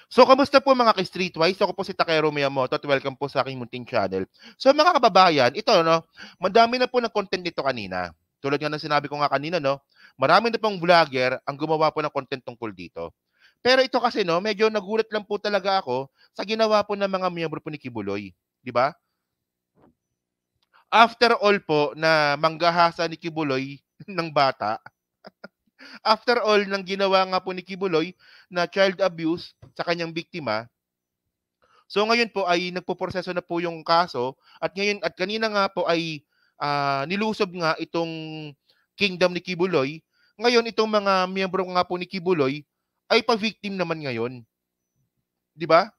So, kamusta po mga ka-Streetwise? Ako po si Takero Miyamoto at welcome po sa aking munting channel. So, mga kababayan, ito, no, madami na po ng content nito kanina. Tulad nga ng sinabi ko nga kanina, no, marami na pong vlogger ang gumawa po ng content tungkol dito. Pero ito kasi, no, medyo nagulat lang po talaga ako sa ginawa po ng mga miyembro po ni Kibuloy. Di ba? After all po na manggahasa ni Kibuloy ng bata, after all ng ginawa nga po ni Kibuloy na child abuse sa kanyang biktima, so ngayon po ay nagpoproseso na po yung kaso at ngayon at kanina nga po ay nilusob nga itong kingdom ni Kibuloy. Ngayon itong mga miyembro nga po ni Kibuloy ay pa-victim naman ngayon. 'Di ba?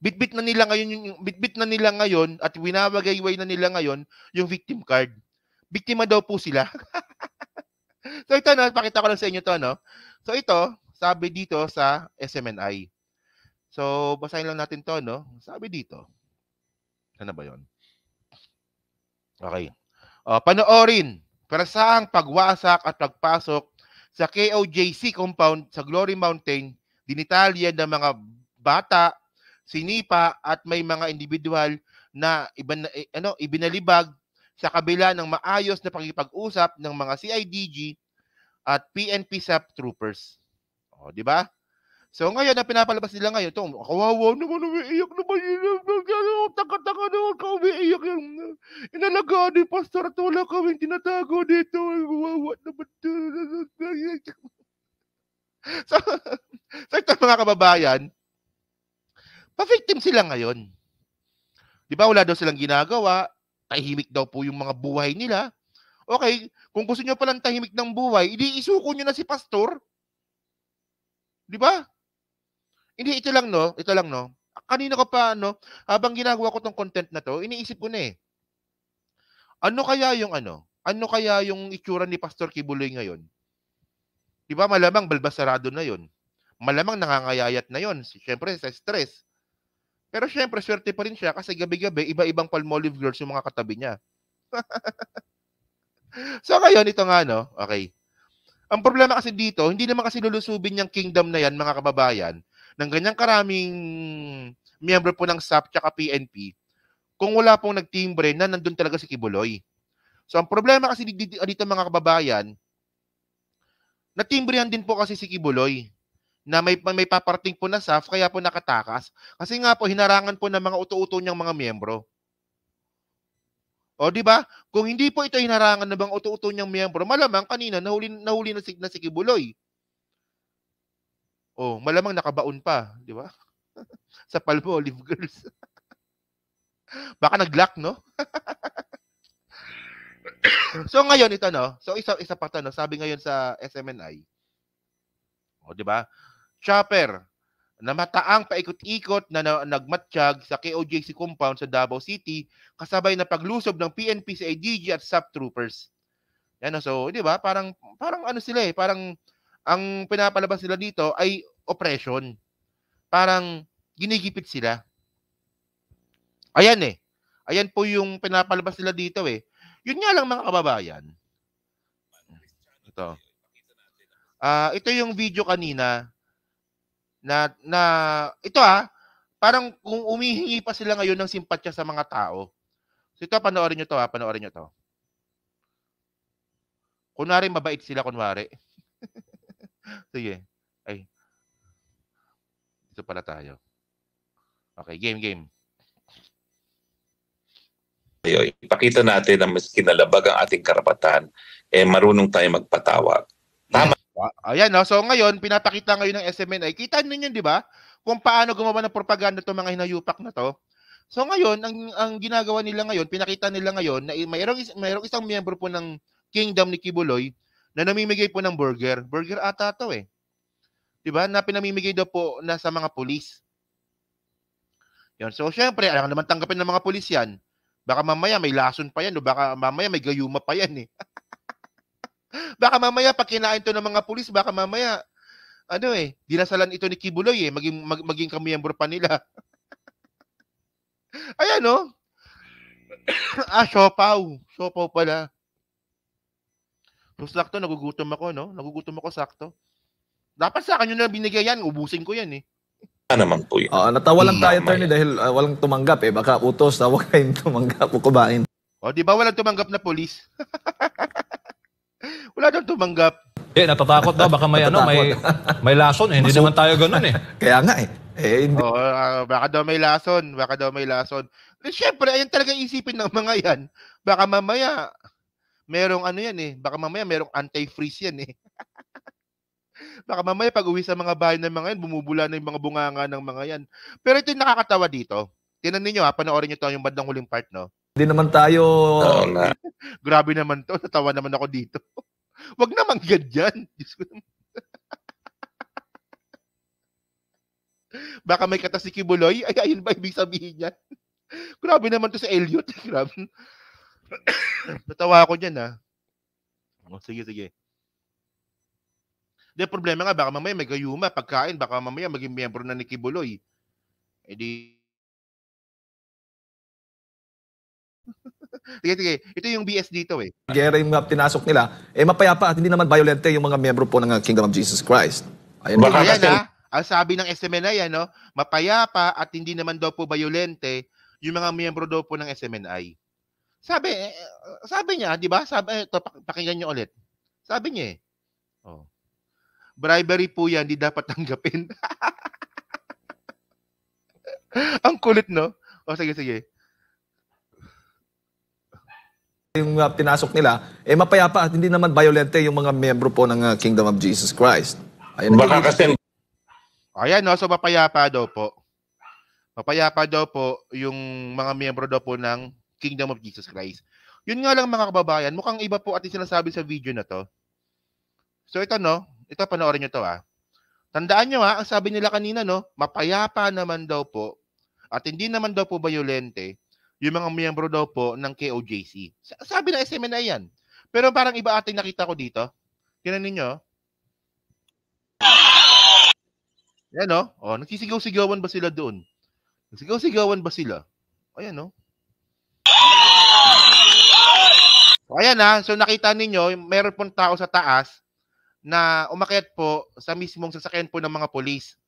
Bitbit na nila ngayon yung bitbit na nila ngayon at winawagayway na nila ngayon yung victim card. Biktima daw po sila. So ito no, pakita ko lang sa inyo to no. So ito, sabi dito sa SMNI. So basahin lang natin to no. Sabi dito. Ano ba 'yon? Okay. Panoorin. Perasahang pagwasak at pagpasok sa KOJC compound sa Glory Mountain, dinitalya ng mga bata, sinipa at may mga individual na ibinalibag sa kabila ng maayos na pakikipag-usap ng mga CIDG at PNP SAP troopers. O, di ba? So ngayon, na pinapalabas nila ngayon, ito, kawawa naman, umiiyak naman yun. Taka-taka naman ka, umiiyak yung inalagaan ni Pastor at wala kaming tinatago dito. Kawawa naman. So, so ito mga kababayan, pa-victim sila ngayon. Di ba wala daw silang ginagawa, tahimik daw po yung mga buhay nila. Okay, kung gusto nyo palang tahimik ng buhay, hindi isuko nyo na si Pastor. Di ba? Hindi, ito lang no. Kanina ko pa, no, habang ginagawa ko tong content na to, iniisip ko na eh. Ano kaya yung itsura ni Pastor Kibuloy ngayon? Di ba malamang balbasarado na yon. Malamang nangangayayat na yon. Siyempre, sa stress. Pero siyempre, swerte pa rin siya kasi gabi-gabi, iba-ibang Palmolive girls yung mga katabi niya. So ngayon, ito nga, no? Okay. Ang problema kasi dito, hindi naman kasi lulusubin yung kingdom na yan, mga kababayan, ng ganyang karaming miyembro po ng SAP at PNP, kung wala pong nagtimbre na nandun talaga si Kibuloy. So ang problema kasi dito mga kababayan, natimbrehan din po kasi si Kibuloy na may paparating po na SAF kaya po nakatakas. Kasi nga po hinarangan po ng mga uto-uto niyang mga miyembro. O di ba? Kung hindi po ito hinarangan ng mga uto-uto niyang miyembro, malamang kanina nahuli na si Kibuloy. Oh, malamang nakabaon pa, di ba? Sa Palmolive girls. Baka nag-lock, no? So ngayon ito no. So isa pa 'to no. Sabi ngayon sa SMNI. O di ba? Chopper na mataang paikot-ikot na nagmatsyag sa KOJC compound sa Davao City kasabay na paglusob ng PNP sa IDG at SAP troopers. Yan so, di ba? Parang ano sila eh, parang ang pinapalabas nila dito ay oppression. Parang ginigipit sila. Ayan eh. Ayan po yung pinapalabas nila dito eh. Yun nga lang mga kababayan. Ito. Ito yung video kanina na ito parang kung umihingi pa sila ngayon ng simpatya sa mga tao. So ito, panoorin nyo to. Kunwari, mabait sila, kunwari. Sige. Ay. Ito pala tayo. Okay, game. Ipakita natin na maski nalabag ang ating karapatan, marunong tayo magpatawag. Tama. Ayan, no? So ngayon, pinapakita ngayon ng SMNI. Kita ninyo, di ba? Kung paano gumawa ng propaganda itong mga hinayupak na to. So ngayon, ang ginagawa nila ngayon, pinakita nila ngayon na mayroong isang miyembro po ng kingdom ni Kibuloy na namimigay po ng burger. Burger ata to eh. Di ba? Na pinamimigay daw po na sa mga pulis. Yan. So syempre, alam naman tanggapin ng mga pulis yan. Baka mamaya may lason pa yan o baka mamaya may gayuma pa yan eh. Baka mamaya pag kinain to ng mga pulis, baka mamaya dinasalan ito ni Kibuloy eh, maging kamiyembro pa nila. Ayan no? Siopaw pala. So sakto, nagugutom ako, no? Sakto. Dapat sa akin yun na binigay yan, ubusin ko yan eh. naman po yun. Natawa lang tayo, attorney, Mamaya. dahil walang tumanggap eh. Baka utos na huwag kayong tumanggap o kumain. O, di ba walang tumanggap na polis? Wala daw tumanggap. Natatakot daw. Baka may, may lason. Hindi naman tayo ganun eh. Kaya nga eh. Hindi. O, baka daw may lason. Baka daw may lason. Siyempre, ayan talaga isipin ng mga yan. Baka mamaya, merong ano yan eh. Baka mamaya merong anti-freeze yan eh. Baka mamaya pag uwi sa mga bahay ng mga yan, bumubula na yung mga bunganga ng mga yan. Pero ito yung nakakatawa dito. Tinan ninyo ha, panoorin nyo to yung bandang huling part, no? Hindi naman tayo... Oo nga. Grabe naman to, natawa naman ako dito. Wag naman ganyan. Diyos ko naman. Baka may kata si Kibuloy, ay ayun ba ibig sabihin yan? Grabe naman to si Elliot. Grabe. Natawa ako dyan ha. O, sige. De problema nga, baka mamaya may gayuma, pagkain, baka mamaya maging miyembro na ni Kibuloy. Eh di... sige. Ito yung BS dito eh. Gera yung pinasok nila, mapayapa at hindi naman violente yung mga miyembro po ng Kingdom of Jesus Christ. Ayun. Baka Ayan kasi- ha, ang sabi ng SMNI, ano, mapayapa at hindi naman daw po violente yung mga miyembro daw po ng SMNI. Sabi niya, di ba? Sabi, ito, pakinggan niyo ulit. Sabi niya eh. Oh. Bribery po yan, di dapat tanggapin. Ang kulit, no? O, sige. Yung pinasok nila, mapayapa at hindi naman violente yung mga miyembro po ng Kingdom of Jesus Christ. Ayun. Baka kasi Ayan, no? So, mapayapa daw po. Mapayapa daw po yung mga miyembro daw po ng Kingdom of Jesus Christ. Yun nga lang mga kababayan, mukhang iba po at sinasabi sa video na to. So, ito, no? Ito, panoorin nyo to, Tandaan nyo, ang sabi nila kanina, no? Mapayapa naman daw po at hindi naman daw po violente yung mga miyembro daw po ng KOJC. Sabi ng SMNI yan. Pero parang iba ating nakita ko dito. Tinan ninyo. Yan, no? O, nagsisigaw-sigawan ba sila doon? Nagsisigaw-sigawan ba sila? Ayan, no? So, ayan, So, nakita ninyo, meron pong tao sa taas na umakyat po sa mismong sasakyan po ng mga polis.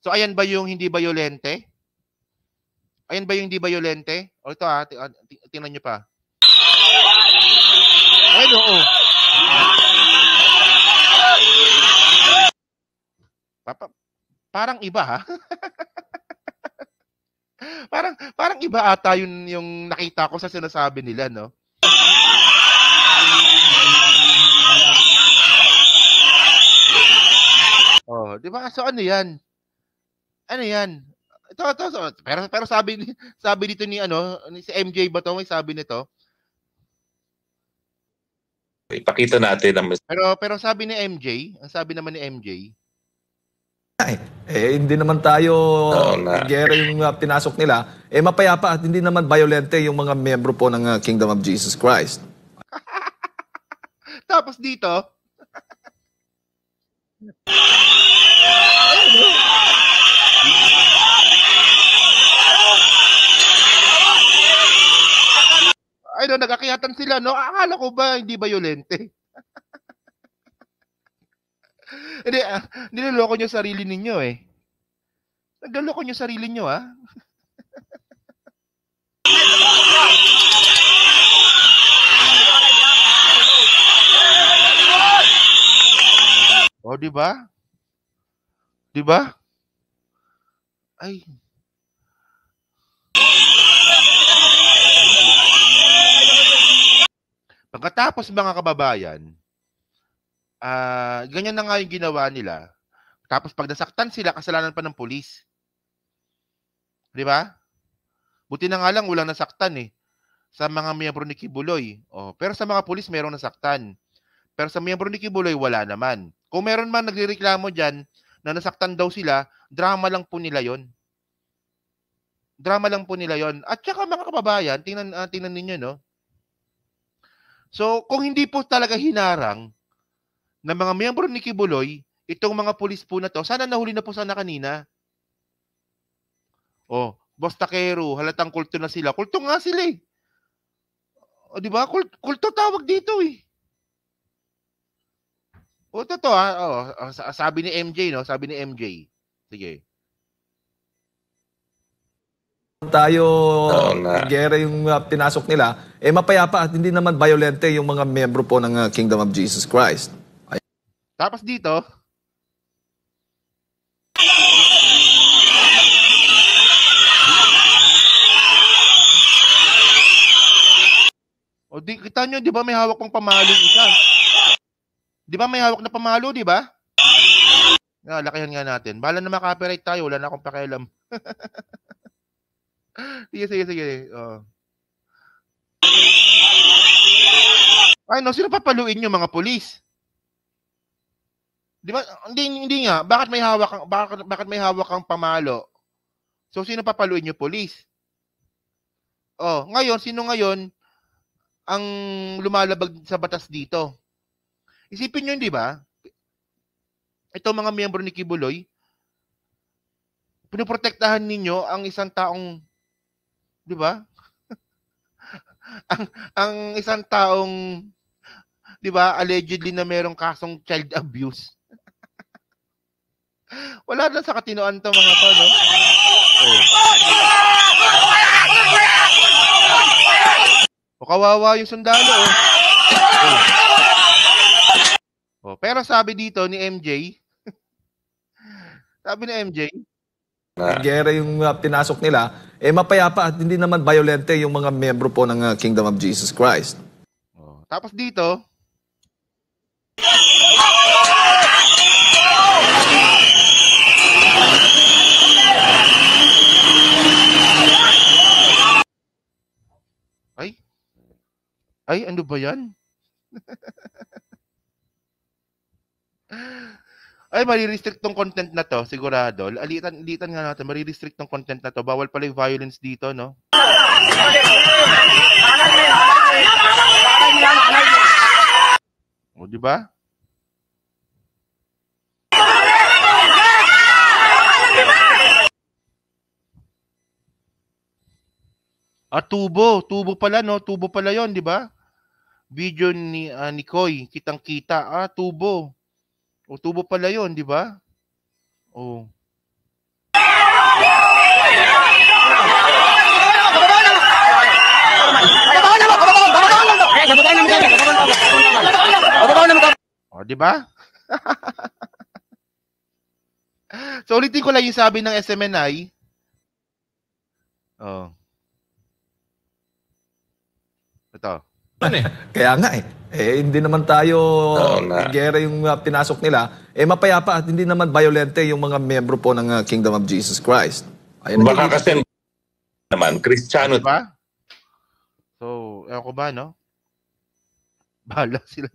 So, ayan ba yung hindi violente? Ayan ba yung hindi violente? O ito tingnan nyo pa. Ayan, oo. Parang iba, ha? parang iba ata yung nakita ko sa sinasabi nila, no? Oh, 'di ba? So ano 'yan? Ano 'yan? Ito, pero sabi dito ni si MJ ba 'to, may sabi nito. ipakita natin ang Pero sabi ni MJ, ang sabi naman ni MJ, hindi naman tayo gera yung pinasok nila, mapayapa at hindi naman violente yung mga miyembro po ng Kingdom of Jesus Christ. Tapos dito, nagkakiyatan sila, no? Akala ko ba hindi violente? Hindi, niloloko nyo sarili ninyo eh. Nagloloko nyo sarili nyo, O, di ba? Di ba? Ay. Pagkatapos mga kababayan, ganyan na nga yung ginawa nila. Tapos pag nasaktan sila, kasalanan pa ng pulis. Di ba? Buti na nga lang walang nasaktan eh. Sa mga miyembro ni Kibuloy. Pero sa mga pulis merong nasaktan. Pero sa miyembro ni Kibuloy, wala naman. Kung meron man nagrereklamo dyan na nasaktan daw sila, drama lang po nila yon. Drama lang po nila yon. At saka mga kababayan, tingnan ninyo, no? So, kung hindi po talaga hinarang ng mga miyembro ni Kibuloy, itong mga pulis po na to, sana nahuli na po sana kanina. Boss Takero, halatang kulto na sila. Kulto nga sila eh. Di ba? Kulto tawag dito eh. Totoo sabi ni MJ, no? Sabi ni MJ. Sige. tayo nga. gera yung pinasok nila, mapayapa at hindi naman violente yung mga membro po ng Kingdom of Jesus Christ. Tapos dito, o di kita nyo, di ba may hawak pang pamalo isa? Di ba may hawak na pamalo, di ba? Lakihan nga natin. Bala na makapiright tayo, wala na akong pakialam. Sige. Ay no, sino papaluin nyo mga pulis? Di ba? Hindi nga. Bakit may hawak kang pamalo? So sino papaluin nyo, pulis? Oh, ngayon sino ngayon ang lumalabag sa batas dito? Isipin nyo, di ba? Ito mga miyembro ni Kibuloy, pinoprotektahan ninyo ang isang taong, di ba? ang isang taong, di ba, allegedly na merong kasong child abuse. Wala na sa katinoan to mga to, no? O kawawa yung sundalo, oh. Oh, pero sabi dito ni MJ, sabi ni MJ, gera yung pinasok nila, mapayapa at hindi naman violente yung mga membro po ng Kingdom of Jesus Christ. Oh, tapos dito, ay, ano ba yan? Ay, marirestrict tong content na to, sigurado. Alitan nga natin, marirestrict tong content na to. Bawal pala yung violence dito, no? O, di ba? Tubo pala, no? Tubo pala yon, di ba? Video ni Koy, kitang-kita. Tubo. O, tubo pala yon, di ba? O. O, di ba? So, ulitin ko lang yung sabi ng SMNI. Oh. Ito. Kaya nga hindi naman tayo gera yung pinasok nila, mapayapa at hindi naman violente yung mga membro po ng Kingdom of Jesus Christ. Ayun, baka kasi naman, Kristiyano. Diba? So, ewan ko ba, no? Bahala sila.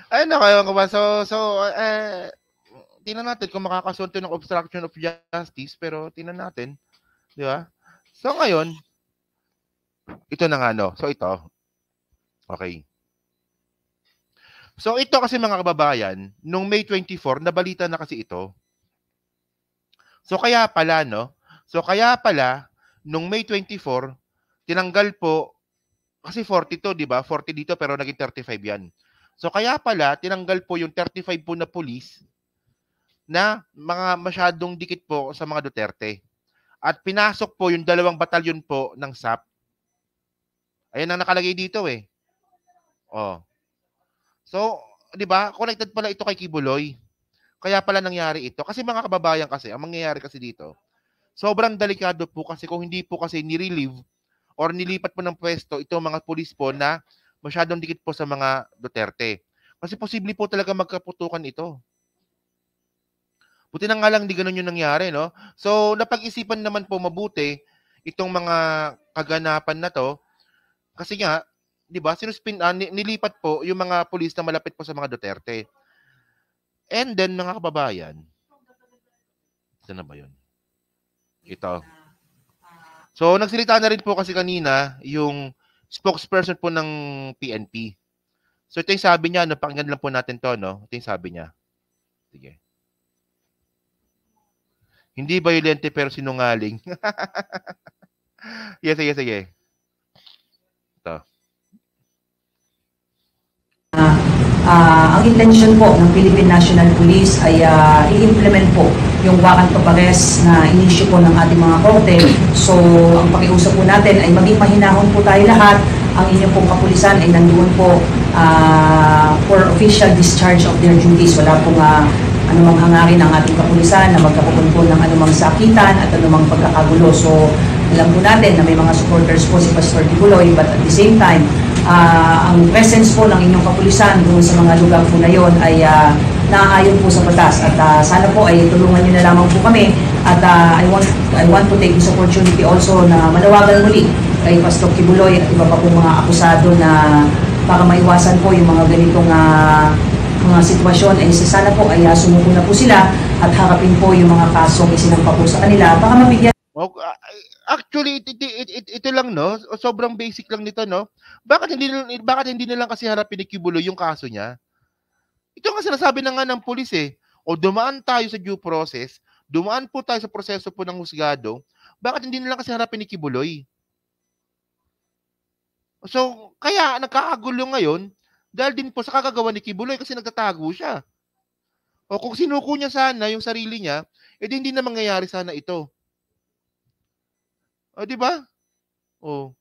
Ayun na, ewan ko ba? So, tingnan natin kung makakasunto ng obstruction of justice, pero tingnan natin. Di ba? So, ngayon, ito na nga, no? So, ito. Okay. So, ito kasi mga kababayan, nung May 24, nabalita na kasi ito. So, kaya pala, no? So, kaya pala, nung May 24, tinanggal po, kasi 42, di ba? 40 dito, pero naging 35 yan. So, kaya pala, tinanggal po yung 35 po na pulis na mga masyadong dikit po sa mga Duterte. At pinasok po yung 2 batalyon po ng SAP. Ayan ang nakalagay dito eh. Oh. So, 'di ba? Connected pala ito kay Kibuloy. Kaya pala nangyari ito. Kasi mga kababayan kasi, ang mangyayari kasi dito, sobrang delikado po kasi kung hindi po kasi nirelieve or nilipat po ng pwesto itong mga pulis po na masyadong dikit po sa mga Duterte. Kasi posible po talaga magkaputukan ito. Buti na nga lang di ganun yung nangyari, no? So, napag-isipan naman po mabuti itong mga kaganapan na to. Kasi nga, 'di ba, nilipat po yung mga pulis na malapit po sa mga Duterte. And then mga kababayan, saan na ba 'yun? Ito. So, nagsalita na rin po kasi kanina yung spokesperson po ng PNP. So, ito yung sabi niya, pakinggan lang po natin to, no? Ito yung sabi niya. Sige. Hindi violente pero sinungaling. Sige. Ito. Ang intention po ng Philippine National Police ay i-implement po yung warrant of arrest na inisyu po ng ating mga korte. So, ang pakiusap po natin ay maging mahinahon po tayo lahat. Ang inyong pong kapulisan ay nandoon po for official discharge of their duties. Wala pong anumang hangarin ng ating kapulisan na magkakaroon po ng anumang sakitan at anumang pagkakagulo. So, alam po natin na may mga supporters po si Pastor Kibuloy, but at the same time, ang presence po ng inyong kapulisan doon sa mga lugar po na yon ay naaayon po sa batas. At sana po ay tulungan nyo na lamang po kami. At I want to take this opportunity also na manawagan muli kay Pastor Kibuloy at iba pa po mga akusado na para maiwasan po yung mga ganitong mga sitwasyon ay sana po ay sumuko na po sila at harapin po yung mga kasong isinampa po sa kanila para mabigyan. Actually, ito lang, no? Sobrang basic lang nito, no? Bakit hindi na lang kasi harapin ni Kibuloy yung kaso niya? Ito nga sinasabi na nga ng pulis eh. O dumaan tayo sa due process, dumaan po tayo sa proseso po ng husgado, bakit hindi na lang kasi harapin ni Kibuloy? So, kaya nagkakagulo ngayon dahil din po sa kagagawa ni Kibuloy kasi nagtatago siya. O kung sinuko niya sana yung sarili niya, edi hindi na mangyayari sana ito. O, di ba? O.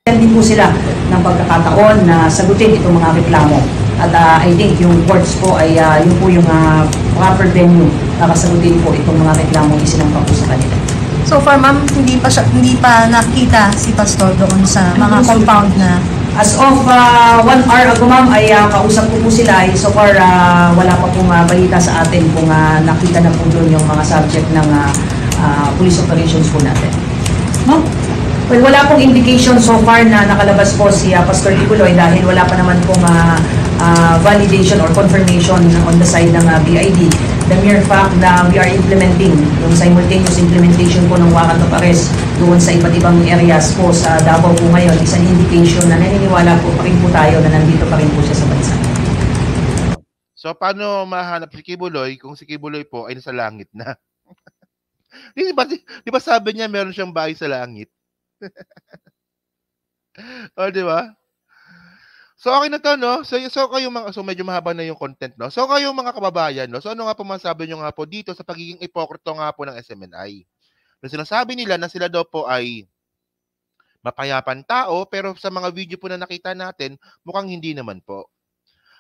Hindi po sila ng pagkakataon na sagutin itong mga reklamo. At I think yung courts po ay yun po yung proper venue para sagutin po itong mga reklamo isinampa po sa kanila. So far, ma'am, hindi pa nakita si Pastor doon sa mga compound na... As of 1 hour ago, ma'am, ay kausap ko po sila. So far, wala pa pong balita sa atin kung nakita na po doon yung mga subject ng police operations po natin. No? Well, wala pong indication so far na nakalabas po si Pastor Kibuloy dahil wala pa naman pong validation or confirmation on the side ng BID. The mere fact na we are implementing, yung simultaneous implementation po ng warrant of arrest doon sa iba't ibang areas po sa Davao po ngayon is an indication na naniniwala po pa rin po tayo na nandito pa rin po siya sa bansa. So, paano mahanap si Kibuloy kung si Kibuloy po ay nasa langit na? Di ba sabi niya meron siyang bahay sa langit? O, di ba? So, okay na to, no? So medyo mahaba na yung content, no? So, kayo mga kababayan, no? So, ano nga po masabi nyo nga po dito sa pagiging ipokrito nga po ng SMNI? So, sinasabi nila na sila daw po ay mapayapan tao, pero sa mga video po na nakita natin, mukhang hindi naman po.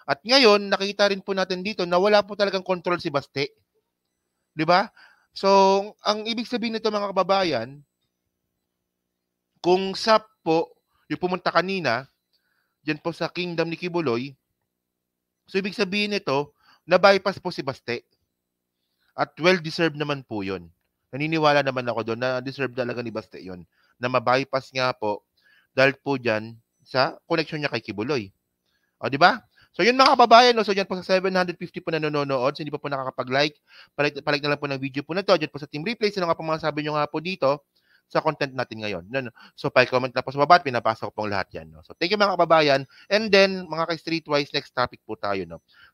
At ngayon, nakita rin po natin dito na wala po talagang control si Baste. Di ba? So, ang ibig sabihin nito mga kababayan, kung SAP po, yung pumunta kanina, dyan po sa kingdom ni Kibuloy, so ibig sabihin nito, na-bypass po si Baste. At well-deserved naman po yun. Naniniwala naman ako doon na deserve talaga ni Baste yun. Na ma-bypass nga po dahil po dyan sa connection niya kay Kibuloy. O, di ba? So, yun mga kababayan, no? So, dyan po sa 750 po na nanonood, so hindi pa po nakakapag-like, palike na lang po ng video po na to, dyan po sa Team Replay, sino nga po mga sabi nyo nga po dito, sa content natin ngayon. So, pa-comment na po sa baba at pinapasa ko pong lahat yan. No? So, thank you mga kababayan. And then, mga ka-Streetwise, next topic po tayo. No?